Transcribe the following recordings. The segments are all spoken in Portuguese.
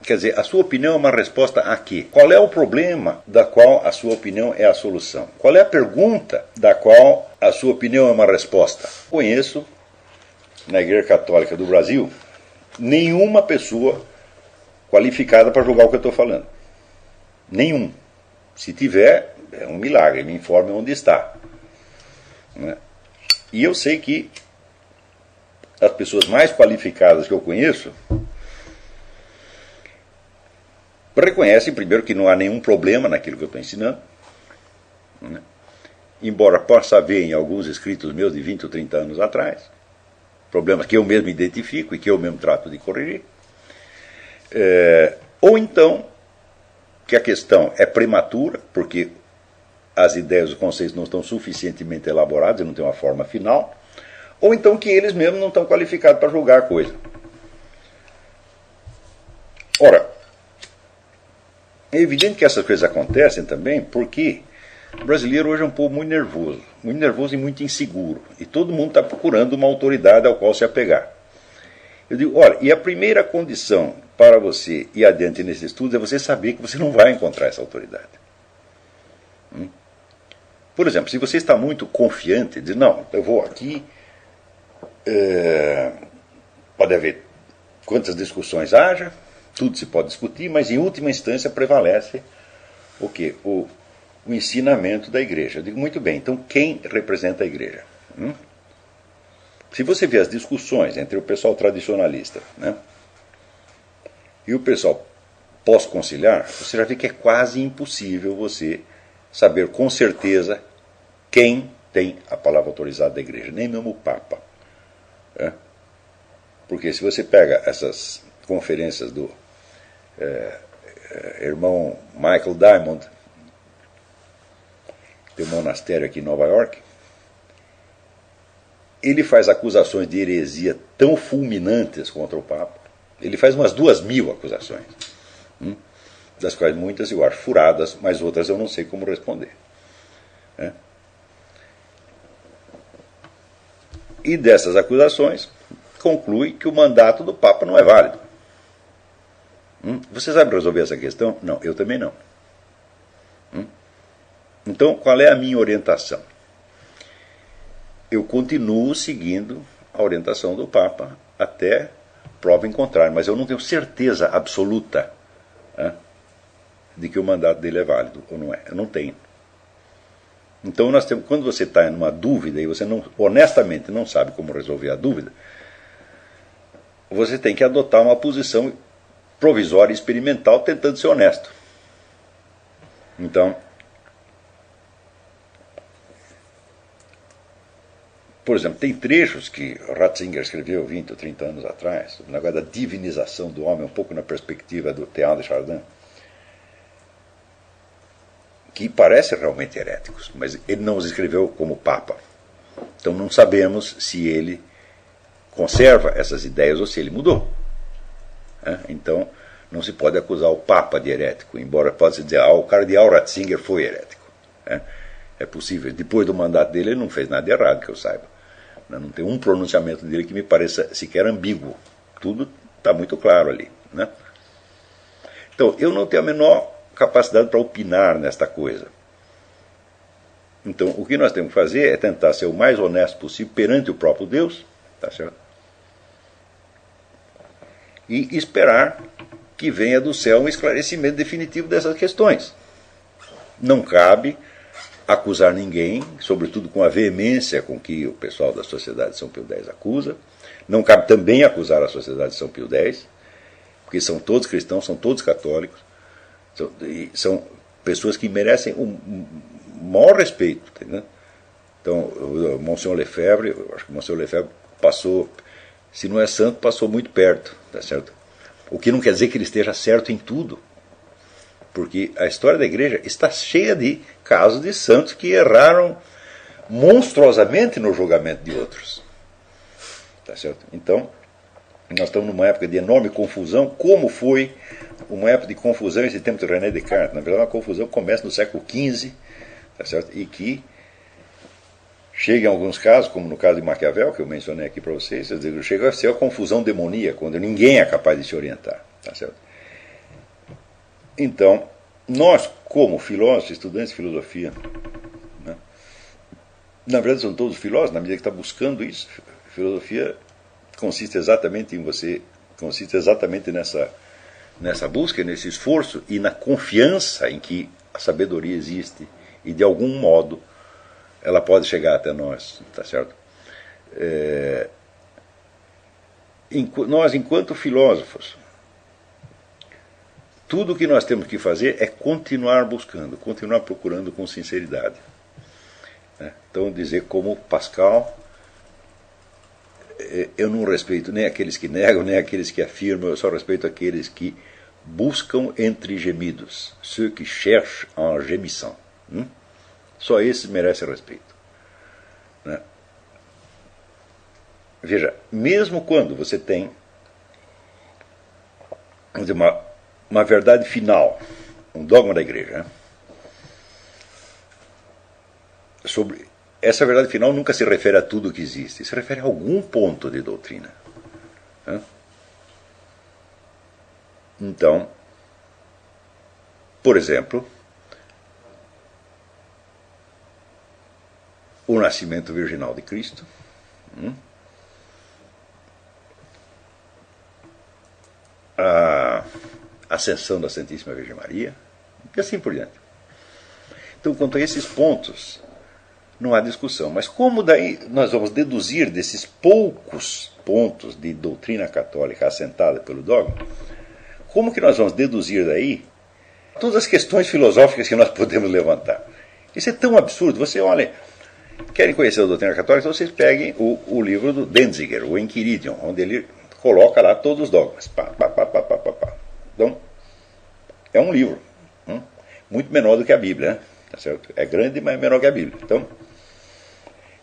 Quer dizer, a sua opinião é uma resposta a quê? Qual é o problema da qual a sua opinião é a solução? Qual é a pergunta da qual a sua opinião é uma resposta? Conheço, na Igreja Católica do Brasil, nenhuma pessoa qualificada para julgar o que eu estou falando. Nenhum. Se tiver, é um milagre, me informe onde está. Né? E eu sei que as pessoas mais qualificadas que eu conheço reconhecem, primeiro, que não há nenhum problema naquilo que eu estou ensinando, né? Embora possa haver em alguns escritos meus de 20 ou 30 anos atrás, problemas que eu mesmo identifico e que eu mesmo trato de corrigir. Ou então, que a questão é prematura, porque as ideias, os conceitos não estão suficientemente elaborados e não tem uma forma final, ou então que eles mesmos não estão qualificados para julgar a coisa. Ora, é evidente que essas coisas acontecem também porque o brasileiro hoje é um povo muito nervoso e muito inseguro. E todo mundo está procurando uma autoridade ao qual se apegar. Eu digo, olha, e a primeira condição para você ir adiante nesse estudo é você saber que você não vai encontrar essa autoridade. Por exemplo, se você está muito confiante, diz, não, eu vou aqui, pode haver quantas discussões haja, tudo se pode discutir, mas em última instância prevalece o quê? O ensinamento da igreja. Eu digo, muito bem, então quem representa a igreja? Se você vê as discussões entre o pessoal tradicionalista, né, e o pessoal pós-conciliar, você já vê que é quase impossível você saber com certeza quem tem a palavra autorizada da igreja, nem mesmo o Papa. Porque se você pega essas conferências do irmão Michael Diamond, tem um monastério aqui em Nova York, ele faz acusações de heresia tão fulminantes contra o Papa. Ele faz umas 2.000 acusações, das quais muitas eu acho furadas, mas outras eu não sei como responder. E dessas acusações, conclui que o mandato do Papa não é válido. Você sabe resolver essa questão? Não, eu também não. Então, qual é a minha orientação? Eu continuo seguindo a orientação do Papa até prova em contrário, mas eu não tenho certeza absoluta de que o mandato dele é válido ou não é. Eu não tenho. Então, quando você está numa dúvida e você honestamente não sabe como resolver a dúvida, você tem que adotar uma posição provisória e experimental tentando ser honesto. Então, por exemplo, tem trechos que Ratzinger escreveu 20 ou 30 anos atrás, o negócio da divinização do homem, um pouco na perspectiva do Teilhard de Chardin, que parecem realmente heréticos, mas ele não os escreveu como Papa. Então não sabemos se ele conserva essas ideias ou se ele mudou. Então não se pode acusar o Papa de herético, embora possa dizer, o cardeal Ratzinger foi herético. É possível. Depois do mandato dele ele não fez nada de errado, que eu saiba. Não tem um pronunciamento dele que me pareça sequer ambíguo. Tudo está muito claro ali. Então, eu não tenho a menor capacidade para opinar nesta coisa. Então, o que nós temos que fazer é tentar ser o mais honesto possível perante o próprio Deus, tá certo? E esperar que venha do céu um esclarecimento definitivo dessas questões. Não cabe acusar ninguém, sobretudo com a veemência com que o pessoal da Sociedade de São Pio X acusa. Não cabe também acusar a Sociedade de São Pio X, porque são todos cristãos, são todos católicos, são pessoas que merecem o maior respeito. Entendeu? Então, o Monsenhor Lefebvre, eu acho que o Monsenhor Lefebvre passou, se não é santo, passou muito perto, tá certo? O que não quer dizer que ele esteja certo em tudo, porque a história da igreja está cheia de casos de santos que erraram monstruosamente no julgamento de outros. Tá certo? Então, nós estamos numa época de enorme confusão, como foi uma época de confusão esse tempo de René Descartes. Na verdade, uma confusão que começa no século XV, tá certo? E que chega em alguns casos, como no caso de Maquiavel, que eu mencionei aqui para vocês, chega a ser a confusão demoníaca, quando ninguém é capaz de se orientar. Tá certo? Então, nós, como filósofos, estudantes de filosofia, né, na verdade são todos filósofos, na medida que está buscando isso. Filosofia consiste exatamente nessa busca, nesse esforço e na confiança em que a sabedoria existe e de algum modo ela pode chegar até nós, tá certo? Nós, enquanto filósofos, tudo o que nós temos que fazer é continuar buscando, continuar procurando com sinceridade. Então, dizer como Pascal, eu não respeito nem aqueles que negam, nem aqueles que afirmam, eu só respeito aqueles que buscam entre gemidos, ceux qui cherchent en gémissant. Só esses merecem respeito. Né? Veja, mesmo quando você tem uma verdade final, um dogma da igreja, né? Sobre essa verdade final nunca se refere a tudo que existe, se refere a algum ponto de doutrina. Né? Então, por exemplo, o nascimento virginal de Cristo, a ascensão da Santíssima Virgem Maria, e assim por diante. Então, quanto a esses pontos, não há discussão. Mas como daí nós vamos deduzir desses poucos pontos de doutrina católica assentada pelo dogma, como que nós vamos deduzir daí todas as questões filosóficas que nós podemos levantar? Isso é tão absurdo. Você olha, querem conhecer a doutrina católica, então vocês peguem o livro do Denzinger, o Enchiridion, onde ele coloca lá todos os dogmas. Então, é um livro muito menor do que a Bíblia, né? Tá certo? É grande, mas menor que a Bíblia. Então,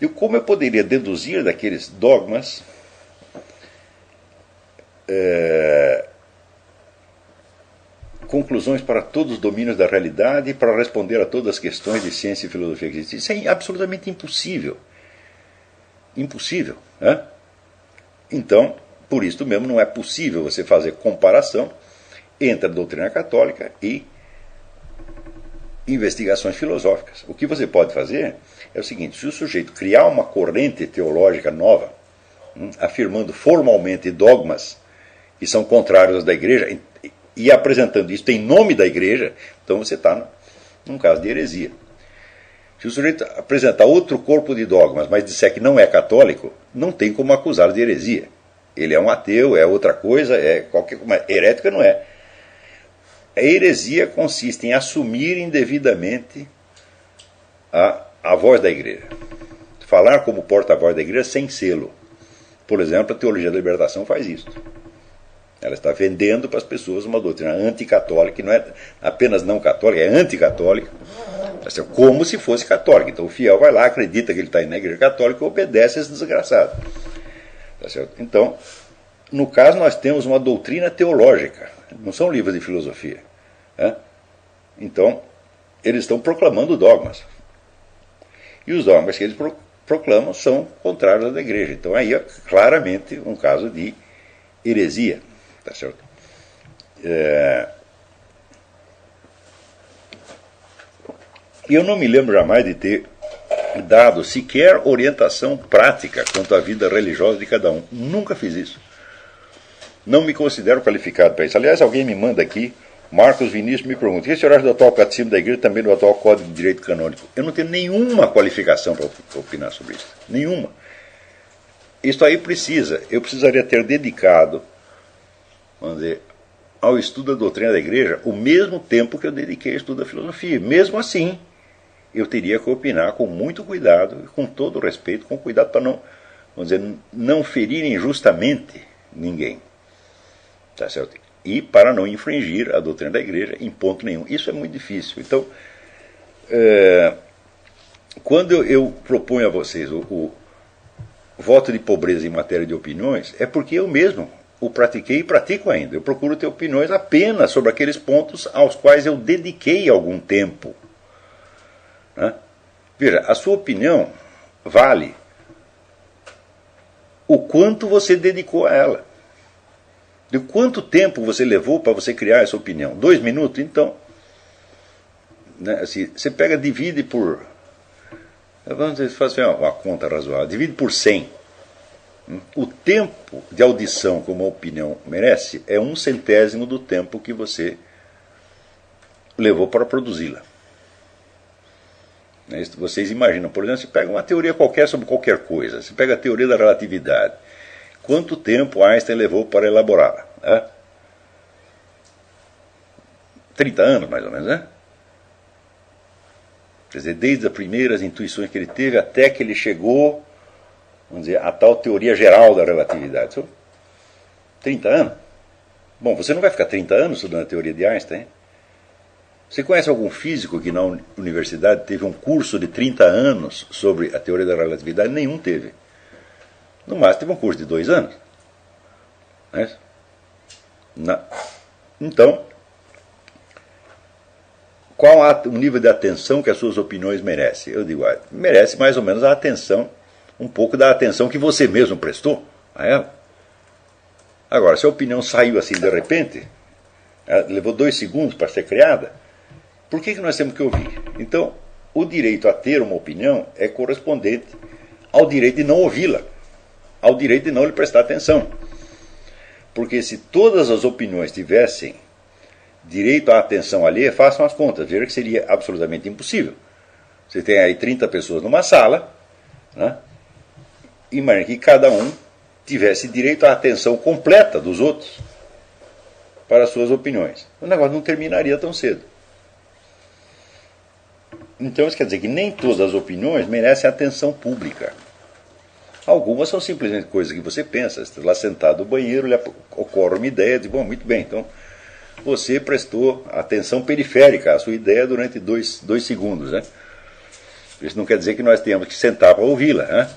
e como eu poderia deduzir daqueles dogmas conclusões para todos os domínios da realidade e para responder a todas as questões de ciência e filosofia que existem? Isso é absolutamente impossível. Impossível. Né? Então, por isso mesmo, não é possível você fazer comparação entre a doutrina católica e investigações filosóficas. O que você pode fazer é o seguinte: se o sujeito criar uma corrente teológica nova, afirmando formalmente dogmas que são contrários da igreja e apresentando isso em nome da igreja, então você está num caso de heresia. Se o sujeito apresentar outro corpo de dogmas, mas disser que não é católico, não tem como acusá-lo de heresia. Ele é um ateu, é outra coisa, é qualquer coisa. Herética não é. A heresia consiste em assumir indevidamente a voz da igreja. Falar como porta-voz da igreja sem selo. Por exemplo, a teologia da libertação faz isso. Ela está vendendo para as pessoas uma doutrina anticatólica, que não é apenas não católica, é anticatólica, como se fosse católica. Então o fiel vai lá, acredita que ele está indo na igreja católica e obedece a esse desgraçado. Tá certo? Então, no caso, nós temos uma doutrina teológica, não são livros de filosofia. Né? Então, eles estão proclamando dogmas. E os dogmas que eles proclamam são contrários da igreja. Então, aí é claramente um caso de heresia. Tá certo? Eu não me lembro jamais de ter dado sequer orientação prática quanto à vida religiosa de cada um. Nunca fiz isso. Não me considero qualificado para isso. Aliás, alguém me manda aqui, Marcos Vinícius me pergunta: o que o senhor acha do atual catecismo da igreja, também do atual Código de Direito Canônico? Eu não tenho nenhuma qualificação para opinar sobre isso. Nenhuma. Isso aí eu precisaria ter dedicado, vamos dizer, ao estudo da doutrina da igreja o mesmo tempo que eu dediquei ao estudo da filosofia. Mesmo assim, eu teria que opinar com muito cuidado, com todo respeito, com cuidado para não, vamos dizer, não ferir injustamente ninguém. Tá certo? E para não infringir a doutrina da igreja em ponto nenhum. Isso é muito difícil. Então, quando eu proponho a vocês o voto de pobreza em matéria de opiniões, é porque eu mesmo o pratiquei e pratico ainda. Eu procuro ter opiniões apenas sobre aqueles pontos aos quais eu dediquei algum tempo. Né? Veja, a sua opinião vale o quanto você dedicou a ela. De quanto tempo você levou para você criar essa opinião? 2 minutos? Então, né, assim, você pega, divide por... Vamos fazer uma conta razoável. Divide por 100. O tempo de audição que uma opinião merece é 1/100º do tempo que você levou para produzi-la. Vocês imaginam, por exemplo, você pega uma teoria qualquer sobre qualquer coisa. Você pega a teoria da relatividade. Quanto tempo Einstein levou para elaborá-la? 30 anos, mais ou menos, né? Quer dizer, desde as primeiras intuições que ele teve até que ele chegou, vamos dizer, a tal teoria geral da relatividade. São 30 anos. Bom, você não vai ficar 30 anos estudando a teoria de Einstein, hein? Você conhece algum físico que na universidade teve um curso de 30 anos sobre a teoria da relatividade? Nenhum teve. No máximo teve um curso de 2 anos. Né? Então, qual o nível de atenção que as suas opiniões merecem? Eu digo, merece mais ou menos a atenção, um pouco da atenção que você mesmo prestou a ela. Agora, se a opinião saiu assim de repente, levou 2 segundos para ser criada, por que nós temos que ouvir? Então, o direito a ter uma opinião é correspondente ao direito de não ouvi-la, ao direito de não lhe prestar atenção. Porque se todas as opiniões tivessem direito à atenção alheia, façam as contas, veja que seria absolutamente impossível. Você tem aí 30 pessoas numa sala, né? Imagina que cada um tivesse direito à atenção completa dos outros para as suas opiniões. O negócio não terminaria tão cedo. Então isso quer dizer que nem todas as opiniões merecem atenção pública. Algumas são simplesmente coisas que você pensa. Você está lá sentado no banheiro, lhe ocorre uma ideia, diz, bom, muito bem, então você prestou atenção periférica à sua ideia durante 2 segundos. Né? Isso não quer dizer que nós tenhamos que sentar para ouvi-la. Né?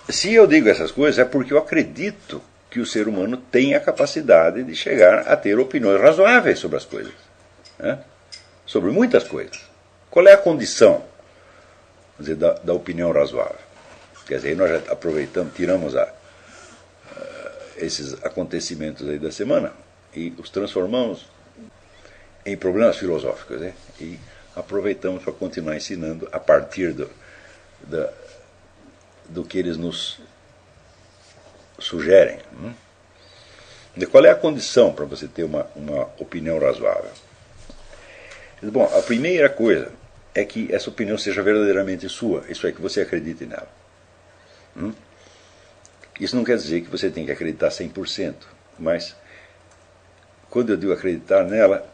Se eu digo essas coisas é porque eu acredito que o ser humano tem a capacidade de chegar a ter opiniões razoáveis sobre as coisas. Né? Sobre muitas coisas. Qual é a condição, vamos dizer, da opinião razoável? Quer dizer, nós já aproveitamos, tiramos esses acontecimentos aí da semana e os transformamos em problemas filosóficos. Né? E aproveitamos para continuar ensinando a partir do que eles nos sugerem. Qual é a condição para você ter uma opinião razoável? Bom, a primeira coisa é que essa opinião seja verdadeiramente sua, isso é, que você acredite nela. Isso não quer dizer que você tem que acreditar 100%, mas quando eu digo acreditar nela,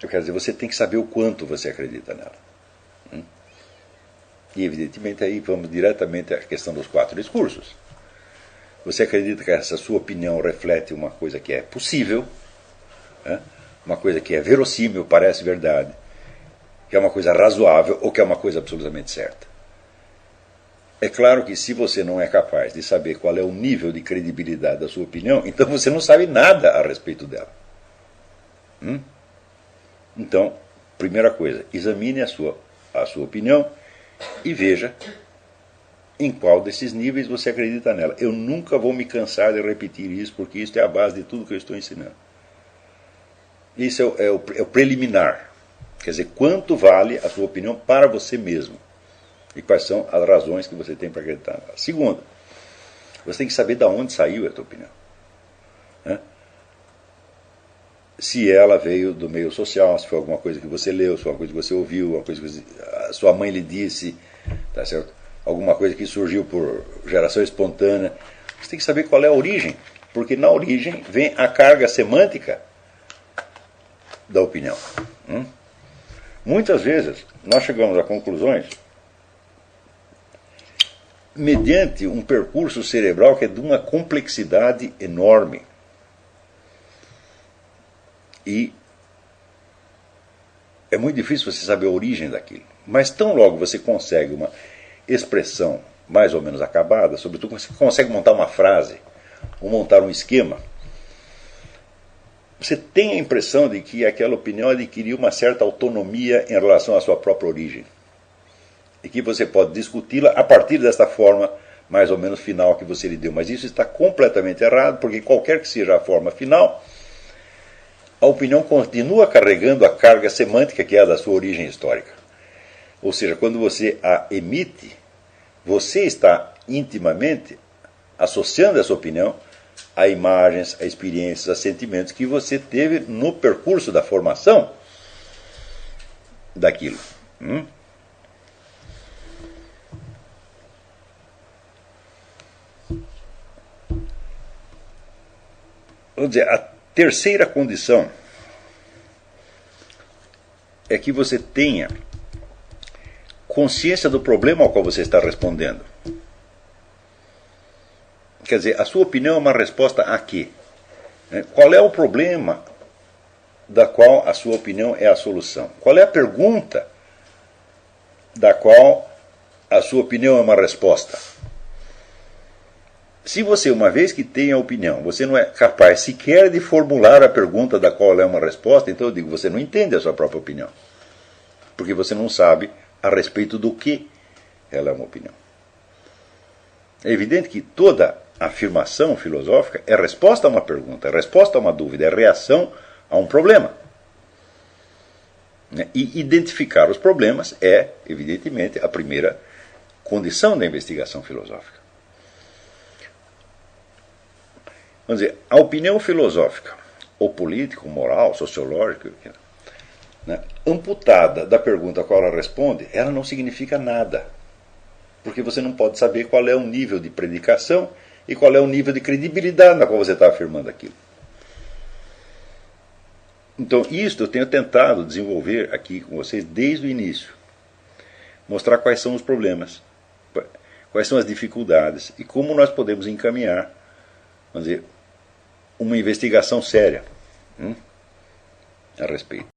eu quero dizer, você tem que saber o quanto você acredita nela. E evidentemente aí vamos diretamente à questão dos 4 discursos. Você acredita que essa sua opinião reflete uma coisa que é possível, né? Uma coisa que é verossímil, parece verdade, que é uma coisa razoável ou que é uma coisa absolutamente certa. É claro que se você não é capaz de saber qual é o nível de credibilidade da sua opinião, então você não sabe nada a respeito dela. Então, primeira coisa, examine a sua opinião e veja em qual desses níveis você acredita nela. Eu nunca vou me cansar de repetir isso, porque isso é a base de tudo que eu estou ensinando. Isso é o preliminar. Quer dizer, quanto vale a sua opinião para você mesmo? E quais são as razões que você tem para acreditar nela? Segunda, você tem que saber de onde saiu a sua opinião. Né? Se ela veio do meio social, se foi alguma coisa que você leu, se foi uma coisa que você ouviu, uma coisa que a sua mãe lhe disse, tá certo? Alguma coisa que surgiu por geração espontânea. Você tem que saber qual é a origem, porque na origem vem a carga semântica da opinião. Muitas vezes nós chegamos a conclusões mediante um percurso cerebral que é de uma complexidade enorme. E é muito difícil você saber a origem daquilo. Mas tão logo você consegue uma expressão mais ou menos acabada, sobretudo você consegue montar uma frase ou montar um esquema, você tem a impressão de que aquela opinião adquiriu uma certa autonomia em relação à sua própria origem. e que você pode discuti-la a partir desta forma mais ou menos final que você lhe deu. Mas isso está completamente errado, porque qualquer que seja a forma final, a opinião continua carregando a carga semântica que é a da sua origem histórica. Ou seja, quando você a emite, você está intimamente associando essa opinião a imagens, a experiências, a sentimentos que você teve no percurso da formação daquilo. Vamos dizer, a terceira condição é que você tenha consciência do problema ao qual você está respondendo. Quer dizer, a sua opinião é uma resposta a quê? Qual é o problema da qual a sua opinião é a solução? Qual é a pergunta da qual a sua opinião é uma resposta? Se você, uma vez que tem a opinião, você não é capaz sequer de formular a pergunta da qual é uma resposta, então eu digo, você não entende a sua própria opinião. Porque você não sabe a respeito do que ela é uma opinião. É evidente que toda afirmação filosófica é resposta a uma pergunta, é resposta a uma dúvida, é reação a um problema. E identificar os problemas é, evidentemente, a primeira condição da investigação filosófica. Vamos dizer, a opinião filosófica, ou política, ou moral, sociológica, amputada da pergunta a qual ela responde, ela não significa nada. Porque você não pode saber qual é o nível de predicação e qual é o nível de credibilidade na qual você está afirmando aquilo. Então, isto eu tenho tentado desenvolver aqui com vocês desde o início. Mostrar quais são os problemas, quais são as dificuldades e como nós podemos encaminhar, vamos dizer, uma investigação séria a respeito.